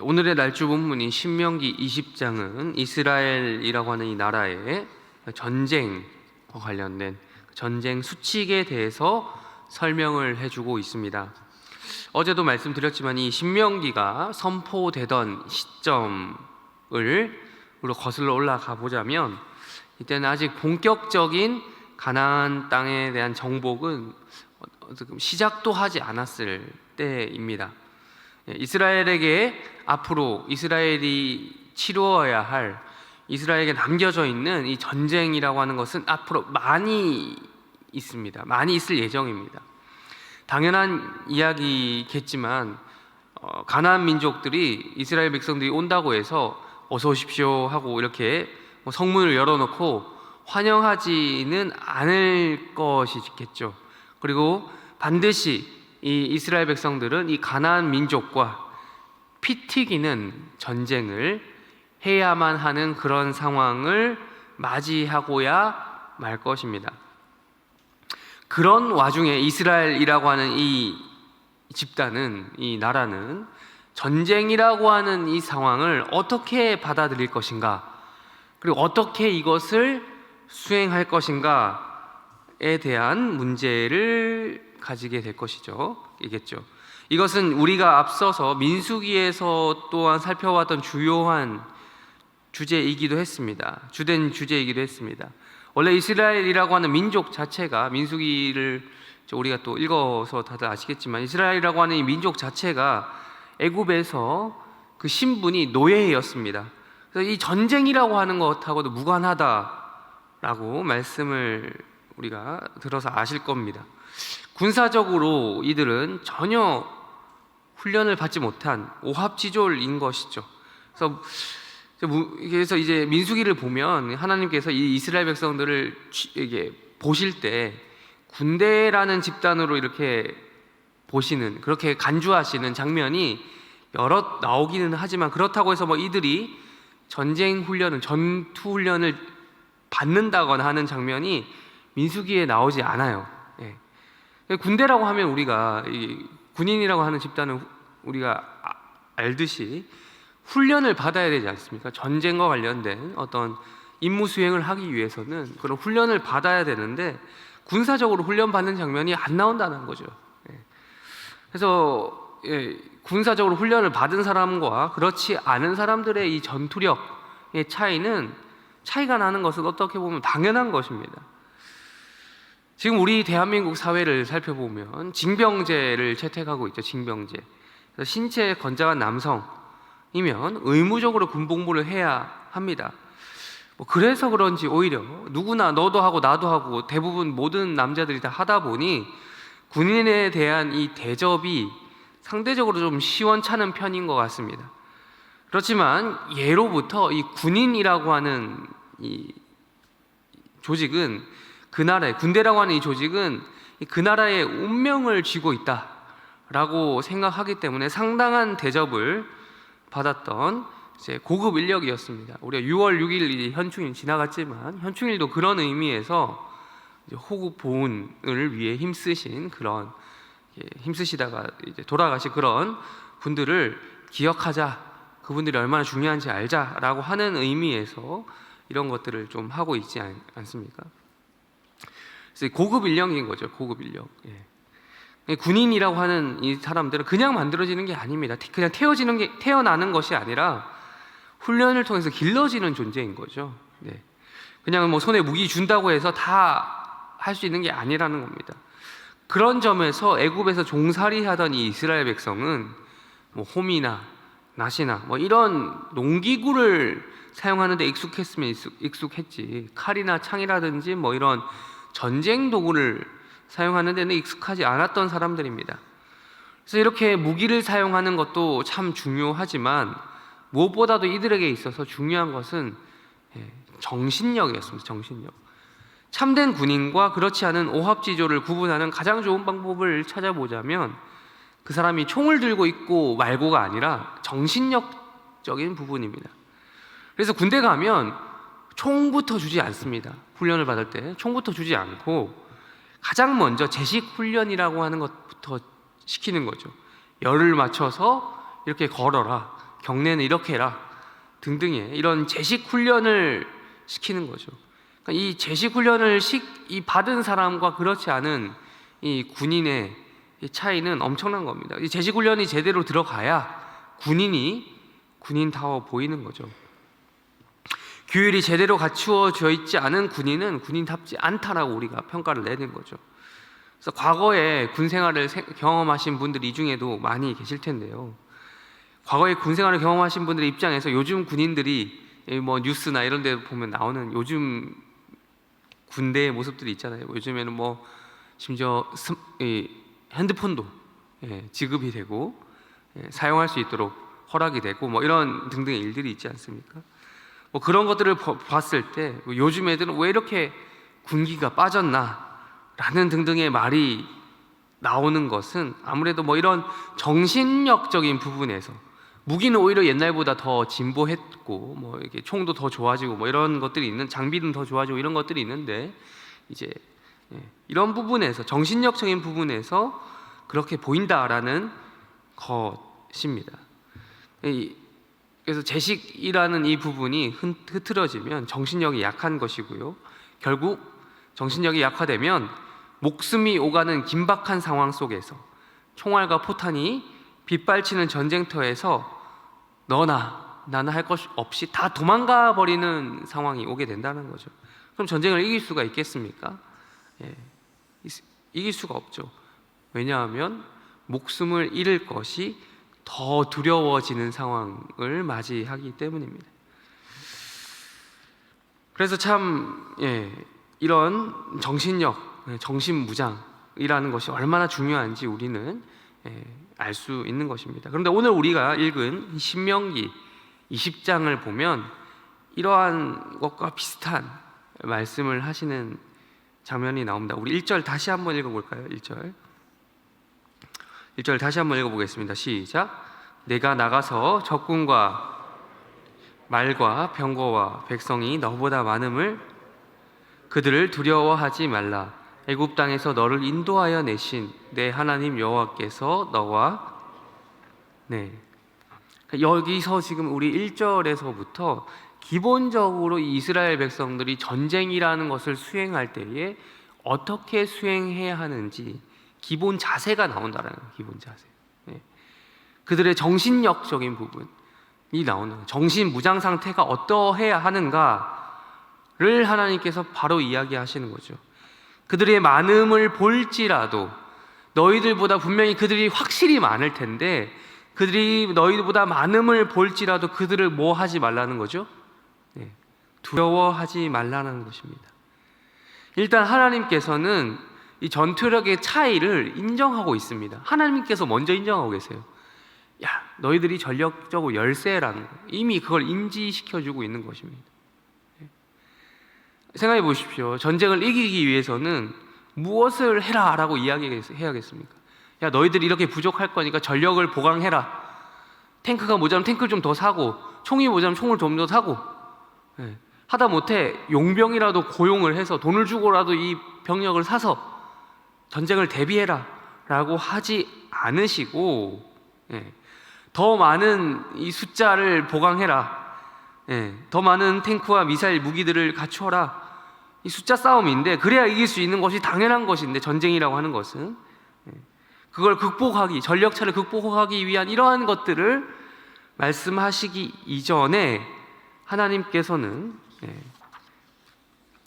오늘의 날주 본문인 신명기 20장은 이스라엘이라고 하는 이 나라의 전쟁과 관련된 전쟁 수칙에 대해서 설명을 해주고 있습니다. 어제도 말씀드렸지만 이 신명기가 선포되던 시점을 우리가 거슬러 올라가 보자면 이때는 아직 본격적인 가나안 땅에 대한 정복은 시작도 하지 않았을 때입니다. 이스라엘에게 앞으로 이스라엘이 치루어야 할, 이스라엘에게 남겨져 있는 이 전쟁이라고 하는 것은 앞으로 많이 있습니다. 많이 있을 예정입니다. 당연한 이야기겠지만 가나안 민족들이 이스라엘 백성들이 온다고 해서 어서 오십시오 하고 이렇게 성문을 열어놓고 환영하지는 않을 것이겠죠. 그리고 반드시 이 이스라엘 백성들은 이 가나안 민족과 피 튀기는 전쟁을 해야만 하는 그런 상황을 맞이하고야 말 것입니다. 그런 와중에 이스라엘이라고 하는 이 집단은, 이 나라는 전쟁이라고 하는 이 상황을 어떻게 받아들일 것인가, 그리고 어떻게 이것을 수행할 것인가에 대한 문제를 가지게 될 것이겠죠. 이것은 우리가 앞서서 민수기에서 또한 살펴봤던 주요한 주제이기도 했습니다. 주된 주제이기도 했습니다. 원래 이스라엘이라고 하는 민족 자체가, 민수기를 우리가 또 읽어서 다들 아시겠지만 이스라엘이라고 하는 이 민족 자체가 애굽에서 그 신분이 노예였습니다. 그래서 이 전쟁이라고 하는 것하고도 무관하다라고 말씀을 우리가 들어서 아실 겁니다. 군사적으로 이들은 전혀 훈련을 받지 못한 오합지졸인 것이죠. 그래서 이제 민수기를 보면 하나님께서 이 이스라엘 백성들을 이게 보실 때 군대라는 집단으로 이렇게 보시는, 그렇게 간주하시는 장면이 여럿 나오기는 하지만, 그렇다고 해서 이들이 전쟁 훈련을, 전투 훈련을 받는다거나 하는 장면이 민수기에 나오지 않아요. 군대라고 하면 우리가 군인이라고 하는 집단은 우리가 알듯이 훈련을 받아야 되지 않습니까? 전쟁과 관련된 어떤 임무 수행을 하기 위해서는 그런 훈련을 받아야 되는데 군사적으로 훈련받는 장면이 안 나온다는 거죠. 그래서 군사적으로 훈련을 받은 사람과 그렇지 않은 사람들의 이 전투력의 차이가 나는 것은 어떻게 보면 당연한 것입니다. 지금 우리 대한민국 사회를 살펴보면 징병제를 채택하고 있죠. 징병제. 그래서 신체 건장한 남성이면 의무적으로 군복무를 해야 합니다. 그래서 그런지 오히려 누구나, 너도 하고 나도 하고 대부분 모든 남자들이 다 하다 보니 군인에 대한 이 대접이 상대적으로 좀 시원찮은 편인 것 같습니다. 그렇지만 예로부터 이 군인이라고 하는 이 조직은, 그 나라의 군대라고 하는 이 조직은 그 나라의 운명을 쥐고 있다라고 생각하기 때문에 상당한 대접을 받았던 이제 고급 인력이었습니다. 우리가 6월 6일 현충일 지나갔지만 현충일도 그런 의미에서 호국 보훈을 위해 힘쓰시다가 이제 돌아가신 그런 분들을 기억하자, 그분들이 얼마나 중요한지 알자라고 하는 의미에서 이런 것들을 좀 하고 있지 않습니까? 그래서 고급 인력인 거죠. 고급 인력. 군인이라고 하는 이 사람들은 그냥 만들어지는 게 아닙니다. 그냥 태어나는 것이 아니라 훈련을 통해서 길러지는 존재인 거죠. 그냥 손에 무기 준다고 해서 다 할 수 있는 게 아니라는 겁니다. 그런 점에서 애굽에서 종살이 하던 이 이스라엘 백성은 홈이나 낫이나 이런 농기구를 사용하는데 익숙했으면 익숙했지, 칼이나 창이라든지 이런 전쟁 도구를 사용하는 데는 익숙하지 않았던 사람들입니다. 그래서 이렇게 무기를 사용하는 것도 참 중요하지만 무엇보다도 이들에게 있어서 중요한 것은 정신력이었습니다. 정신력. 참된 군인과 그렇지 않은 오합지졸을 구분하는 가장 좋은 방법을 찾아보자면 그 사람이 총을 들고 있고 말고가 아니라 정신력적인 부분입니다. 그래서 군대 가면 총부터 주지 않습니다. 훈련을 받을 때 총부터 주지 않고 가장 먼저 제식 훈련이라고 하는 것부터 시키는 거죠. 열을 맞춰서 이렇게 걸어라, 경례는 이렇게 해라 등등의 이런 제식 훈련을 시키는 거죠. 그러니까 이 제식 훈련을 이 받은 사람과 그렇지 않은 이 군인의 이 차이는 엄청난 겁니다. 이 제식 훈련이 제대로 들어가야 군인다워 보이는 거죠. 규율이 제대로 갖추어져 있지 않은 군인은 군인답지 않다라고 우리가 평가를 내는 거죠. 그래서 과거에 군 생활을 경험하신 분들이 이 중에도 많이 계실 텐데요. 과거에 군 생활을 경험하신 분들의 입장에서 요즘 군인들이 뭐 뉴스나 이런 데 보면 나오는 요즘 군대의 모습들이 있잖아요. 요즘에는 뭐 심지어 핸드폰도 지급이 되고 사용할 수 있도록 허락이 되고 뭐 이런 등등의 일들이 있지 않습니까? 뭐 그런 것들을 봤을 때 요즘 애들은 왜 이렇게 군기가 빠졌나 라는 등등의 말이 나오는 것은 아무래도 뭐 이런 정신력적인 부분에서 무기는 오히려 옛날보다 더 진보했고 뭐 이렇게 총도 더 좋아지고 뭐 이런 것들이 있는 장비는 더 좋아지고 이런 것들이 있는데 이제 이런 부분에서 정신력적인 부분에서 그렇게 보인다라는 것입니다. 그래서 제식이라는 이 부분이 흐트러지면 정신력이 약한 것이고요. 결국 정신력이 약화되면 목숨이 오가는 긴박한 상황 속에서 총알과 포탄이 빗발치는 전쟁터에서 너나 나나 할 것 없이 다 도망가 버리는 상황이 오게 된다는 거죠. 그럼 전쟁을 이길 수가 있겠습니까? 이길 수가 없죠. 왜냐하면 목숨을 잃을 것이 더 두려워지는 상황을 맞이하기 때문입니다. 그래서 참 이런 정신력, 정신무장이라는 것이 얼마나 중요한지 우리는 알 수 있는 것입니다. 그런데 오늘 우리가 읽은 신명기 20장을 보면 이러한 것과 비슷한 말씀을 하시는 장면이 나옵니다. 우리 1절 다시 한번 읽어볼까요? 1절 다시 한번 읽어보겠습니다. 시작. 내가 나가서 적군과 말과 병거와 백성이 너보다 많음을 그들을 두려워하지 말라. 애굽 땅에서 너를 인도하여 내신 내 하나님 여호와께서 너와 여기서 지금 우리 1절에서부터 기본적으로 이 이스라엘 백성들이 전쟁이라는 것을 수행할 때에 어떻게 수행해야 하는지 기본 자세가 나온다는 거예요. 기본 자세. 그들의 정신력적인 부분이 나오는 거예요. 정신 무장 상태가 어떠해야 하는가를 하나님께서 바로 이야기하시는 거죠. 그들의 많음을 볼지라도 너희들보다 분명히 그들이 확실히 많을 텐데 그들이 너희들보다 많음을 볼지라도 그들을 뭐 하지 말라는 거죠? 두려워하지 말라는 것입니다. 일단 하나님께서는 이 전투력의 차이를 인정하고 있습니다. 하나님께서 먼저 인정하고 계세요. 야, 너희들이 전력적으로 열세라는 거, 이미 그걸 인지시켜주고 있는 것입니다. 생각해 보십시오. 전쟁을 이기기 위해서는 무엇을 해라 라고 이야기해야겠습니까? 야, 너희들이 이렇게 부족할 거니까 전력을 보강해라. 탱크가 모자라면 탱크를 좀 더 사고, 총이 모자라면 총을 좀 더 사고, 하다 못해 용병이라도 고용을 해서 돈을 주고라도 이 병력을 사서 전쟁을 대비해라 라고 하지 않으시고 더 많은 이 숫자를 보강해라, 더 많은 탱크와 미사일 무기들을 갖추어라, 이 숫자 싸움인데 그래야 이길 수 있는 것이 당연한 것인데 전쟁이라고 하는 것은 그걸 전력차를 극복하기 위한 이러한 것들을 말씀하시기 이전에 하나님께서는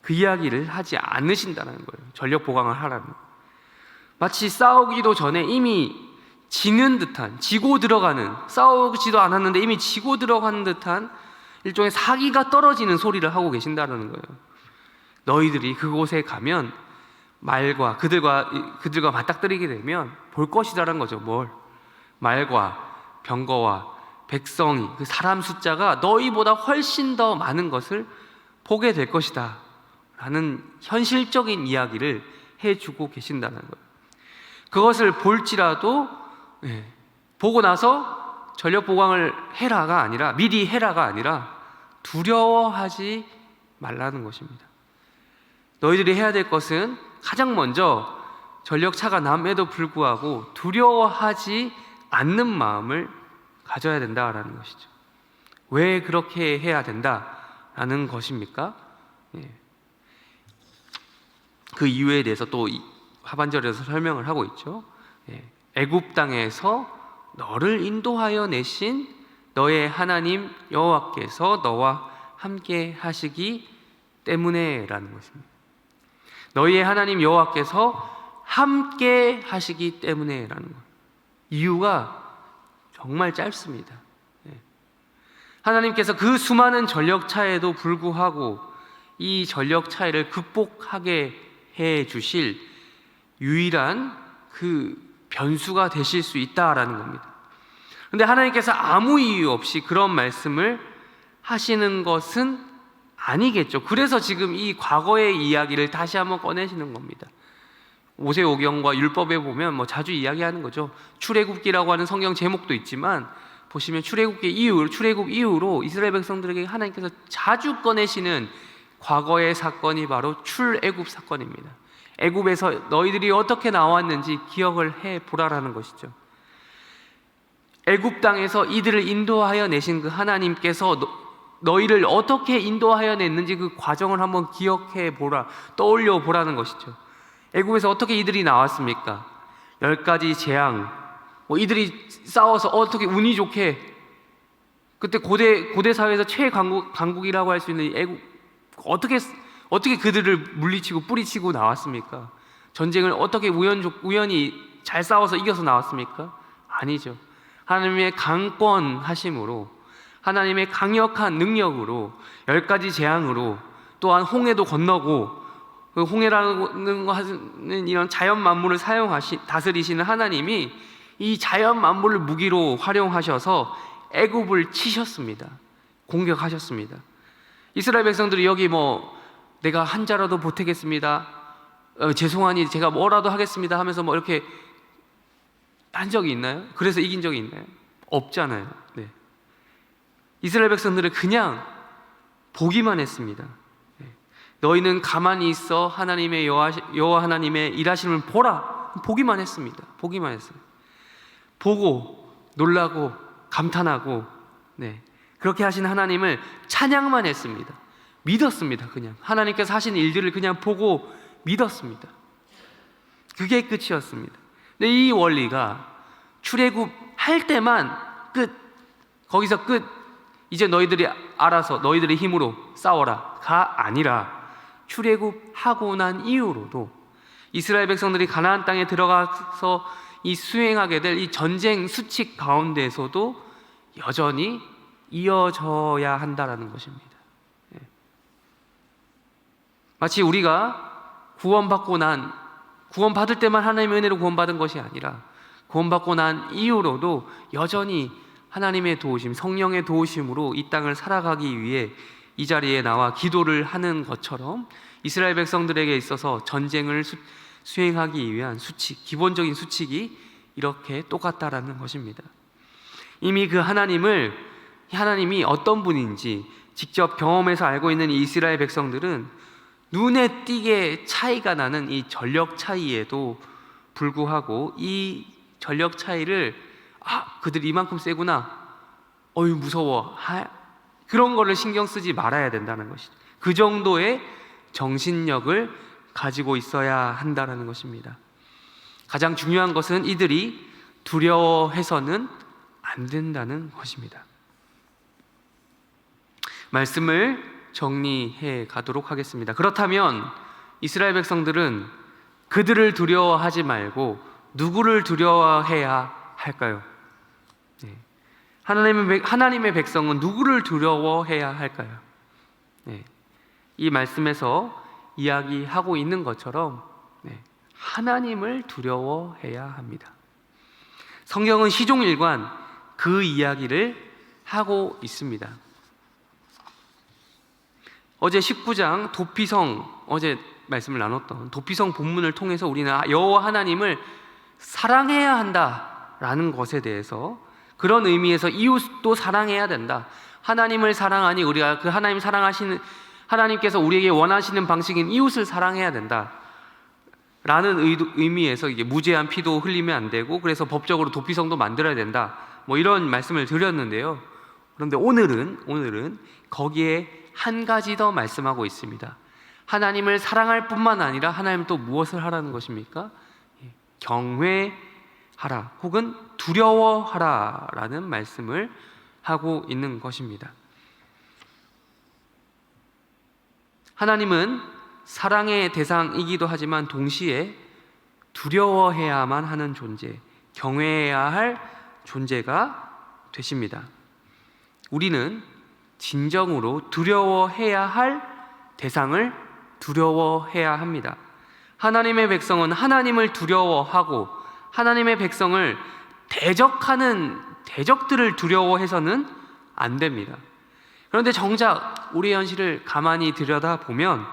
그 이야기를 하지 않으신다는 거예요. 전력 보강을 하라는. 마치 싸우기도 전에 이미 지는 듯한, 지고 들어가는, 싸우지도 않았는데 이미 지고 들어가는 듯한 일종의 사기가 떨어지는 소리를 하고 계신다는 거예요. 너희들이 그곳에 가면 말과 그들과 맞닥뜨리게 되면 볼 것이다라는 거죠. 뭘? 말과 병거와 백성이, 그 사람 숫자가 너희보다 훨씬 더 많은 것을 보게 될 것이다 라는 현실적인 이야기를 해주고 계신다는 거예요. 그것을 볼지라도 보고 나서 전력 보강을 해라가 아니라, 미리 해라가 아니라 두려워하지 말라는 것입니다. 너희들이 해야 될 것은 가장 먼저 전력차가 남에도 불구하고 두려워하지 않는 마음을 가져야 된다라는 것이죠. 왜 그렇게 해야 된다라는 것입니까? 그 이유에 대해서 또 하반절에서 설명을 하고 있죠. 애굽 땅에서 너를 인도하여 내신 너의 하나님 여호와께서 너와 함께 하시기 때문에라는 것입니다. 너희의 하나님 여호와께서 함께 하시기 때문에라는 것. 이유가 정말 짧습니다. 하나님께서 그 수많은 전력 차이에도 불구하고 이 전력 차이를 극복하게 해 주실 유일한 그 변수가 되실 수 있다라는 겁니다. 그런데 하나님께서 아무 이유 없이 그런 말씀을 하시는 것은 아니겠죠. 그래서 지금 이 과거의 이야기를 다시 한번 꺼내시는 겁니다. 모세오경과 율법에 보면 자주 이야기하는 거죠. 출애굽기라고 하는 성경 제목도 있지만 보시면 출애굽 이후로 이스라엘 백성들에게 하나님께서 자주 꺼내시는 과거의 사건이 바로 출애굽 사건입니다. 애굽에서 너희들이 어떻게 나왔는지 기억을 해 보라라는 것이죠. 애굽 땅에서 이들을 인도하여 내신 그 하나님께서 너희를 어떻게 인도하여 냈는지 그 과정을 한번 기억해 보라, 떠올려 보라는 것이죠. 애굽에서 어떻게 이들이 나왔습니까? 10가지 재앙, 이들이 싸워서 어떻게 운이 좋게 그때 고대 사회에서 최강국이라고 할 수 있는 애굽, 어떻게 그들을 물리치고 뿌리치고 나왔습니까? 전쟁을 어떻게 우연히 잘 싸워서 이겨서 나왔습니까? 아니죠. 하나님의 강권하심으로, 하나님의 강력한 능력으로, 10가지 재앙으로, 또한 홍해도 건너고, 그 홍해라는 이런 자연 만물을 다스리시는 하나님이 이 자연 만물을 무기로 활용하셔서 애굽을 치셨습니다. 공격하셨습니다. 이스라엘 백성들이 여기 내가 한 자라도 보태겠습니다, 죄송하니 제가 뭐라도 하겠습니다 하면서 이렇게 한 적이 있나요? 그래서 이긴 적이 있나요? 없잖아요. 이스라엘 백성들은 그냥 보기만 했습니다. 너희는 가만히 있어 하나님의 여호와 하나님의 일하심을 보라. 보기만 했습니다. 보기만 했어요. 보고 놀라고 감탄하고 그렇게 하신 하나님을 찬양만 했습니다. 믿었습니다. 그냥 하나님께서 하신 일들을 그냥 보고 믿었습니다. 그게 끝이었습니다. 근데 이 원리가 출애굽 할 때만 거기서 끝, 이제 너희들이 알아서 너희들의 힘으로 싸워라가 아니라 출애굽하고 난 이후로도 이스라엘 백성들이 가나안 땅에 들어가서 이 수행하게 될 이 전쟁 수칙 가운데에서도 여전히 이어져야 한다라는 것입니다. 마치 우리가 구원받을 때만 하나님의 은혜로 구원받은 것이 아니라 구원받고 난 이후로도 여전히 하나님의 도우심, 성령의 도우심으로 이 땅을 살아가기 위해 이 자리에 나와 기도를 하는 것처럼 이스라엘 백성들에게 있어서 전쟁을 수행하기 위한 기본적인 수칙이 이렇게 똑같다라는 것입니다. 이미 그 하나님이 어떤 분인지 직접 경험해서 알고 있는 이 이스라엘 백성들은 눈에 띄게 차이가 나는 이 전력 차이에도 불구하고 이 전력 차이를 그들 이만큼 세구나, 어휴 무서워, 그런 거를 신경 쓰지 말아야 된다는 것이죠. 그 정도의 정신력을 가지고 있어야 한다는 것입니다. 가장 중요한 것은 이들이 두려워해서는 안 된다는 것입니다. 말씀을 정리해 가도록 하겠습니다. 그렇다면 이스라엘 백성들은 그들을 두려워하지 말고 누구를 두려워해야 할까요? 하나님의 백성은 누구를 두려워해야 할까요? 이 말씀에서 이야기하고 있는 것처럼 하나님을 두려워해야 합니다. 성경은 시종일관 그 이야기를 하고 있습니다. 어제 19장 도피성, 어제 말씀을 나눴던 도피성 본문을 통해서 우리는 여호와 하나님을 사랑해야 한다라는 것에 대해서, 그런 의미에서 이웃도 사랑해야 된다, 하나님을 사랑하니 우리가 그 하나님께서 우리에게 원하시는 방식인 이웃을 사랑해야 된다 라는 의미에서 이게 무죄한 피도 흘리면 안 되고, 그래서 법적으로 도피성도 만들어야 된다 뭐 이런 말씀을 드렸는데요. 그런데 오늘은 거기에 한 가지 더 말씀하고 있습니다. 하나님을 사랑할 뿐만 아니라 하나님 또 무엇을 하라는 것입니까? 경외하라 혹은 두려워하라 라는 말씀을 하고 있는 것입니다. 하나님은 사랑의 대상이기도 하지만 동시에 두려워해야만 하는 존재, 경외해야 할 존재가 되십니다. 우리는 진정으로 두려워해야 할 대상을 두려워해야 합니다. 하나님의 백성은 하나님을 두려워하고 하나님의 백성을 대적하는 대적들을 두려워해서는 안 됩니다. 그런데 정작 우리의 현실을 가만히 들여다보면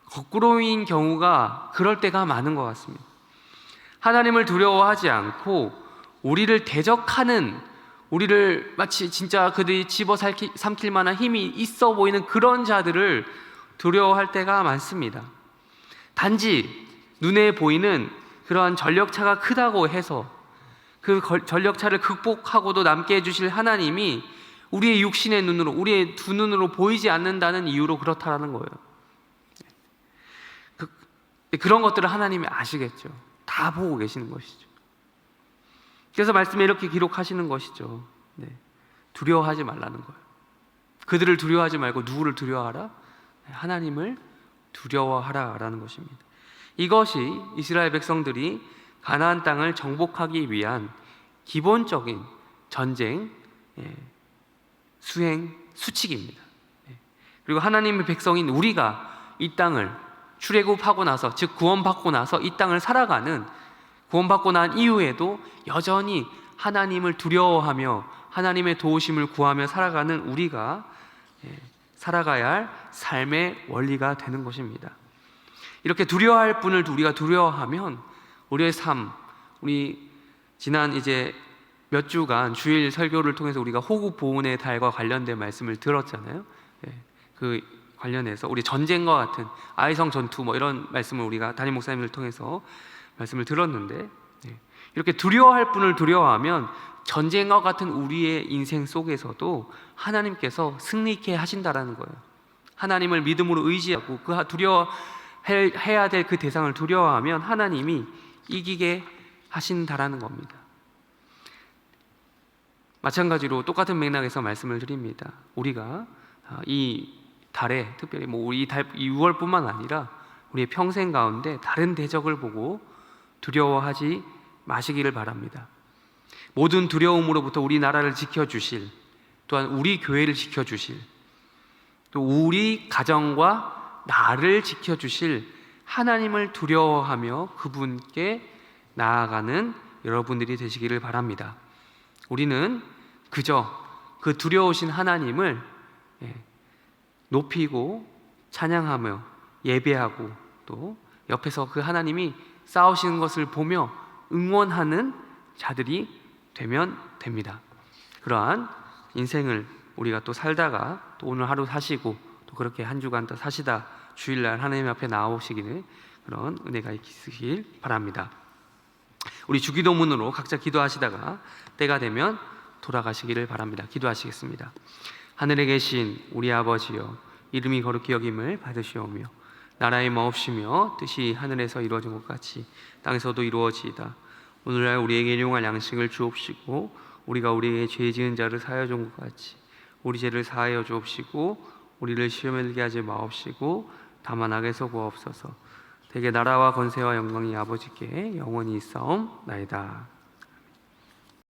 거꾸로인 경우가 그럴 때가 많은 것 같습니다. 하나님을 두려워하지 않고 우리를 대적하는, 우리를 마치 진짜 그들이 집어삼킬 만한 힘이 있어 보이는 그런 자들을 두려워할 때가 많습니다. 단지 눈에 보이는 그러한 전력차가 크다고 해서 그 전력차를 극복하고도 남게 해주실 하나님이 우리의 육신의 눈으로, 우리의 두 눈으로 보이지 않는다는 이유로 그렇다라는 거예요. 그런 것들을 하나님이 아시겠죠. 다 보고 계시는 것이죠. 그래서 말씀에 이렇게 기록하시는 것이죠. 두려워하지 말라는 거예요. 그들을 두려워하지 말고 누구를 두려워하라? 하나님을 두려워하라라는 것입니다. 이것이 이스라엘 백성들이 가나안 땅을 정복하기 위한 기본적인 전쟁 수행 수칙입니다. 그리고 하나님의 백성인 우리가 이 땅을 출애굽하고 나서, 즉 구원받고 나서 이 땅을 살아가는, 구원받고 난 이후에도 여전히 하나님을 두려워하며 하나님의 도우심을 구하며 살아가는 우리가 살아가야 할 삶의 원리가 되는 것입니다. 이렇게 두려워할 분을 우리가 두려워하면 우리의 삶, 우리 지난 이제 몇 주간 주일 설교를 통해서 우리가 호국 보훈의 달과 관련된 말씀을 들었잖아요. 그 관련해서 우리 전쟁과 같은 아이성 전투 뭐 이런 말씀을 우리가 담임 목사님을 통해서 말씀을 들었는데, 이렇게 두려워할 분을 두려워하면 전쟁과 같은 우리의 인생 속에서도 하나님께서 승리케 하신다라는 거예요. 하나님을 믿음으로 의지하고 그 두려워해야 될 그 대상을 두려워하면 하나님이 이기게 하신다라는 겁니다. 마찬가지로 똑같은 맥락에서 말씀을 드립니다. 우리가 이 달에, 특별히 이 6월뿐만 아니라 우리의 평생 가운데 다른 대적을 보고 두려워하지 마시기를 바랍니다. 모든 두려움으로부터 우리 나라를 지켜주실, 또한 우리 교회를 지켜주실, 또 우리 가정과 나를 지켜주실 하나님을 두려워하며 그분께 나아가는 여러분들이 되시기를 바랍니다. 우리는 그저 그 두려우신 하나님을 높이고 찬양하며 예배하고 또 옆에서 그 하나님이 싸우시는 것을 보며 응원하는 자들이 되면 됩니다. 그러한 인생을 우리가 또 살다가 또 오늘 하루 사시고 또 그렇게 한 주간 더 사시다 주일날 하나님 앞에 나오시기를 그런 은혜가 있으시길 바랍니다. 우리 주기도문으로 각자 기도하시다가 때가 되면 돌아가시기를 바랍니다. 기도하시겠습니다. 하늘에 계신 우리 아버지여, 이름이 거룩히 여김을 받으시오며 나라의 마옵시며 뜻이 하늘에서 이루어진 것 같이 땅에서도 이루어지이다. 오늘날 우리에게 일용할 양식을 주옵시고 우리가 우리에게 죄 지은 자를 사하여 준 것 같이 우리 죄를 사하여 주옵시고 우리를 시험에 들게 하지 마옵시고 다만 악에서 구하옵소서. 대개 나라와 권세와 영광이 아버지께 영원히 있사옵나이다.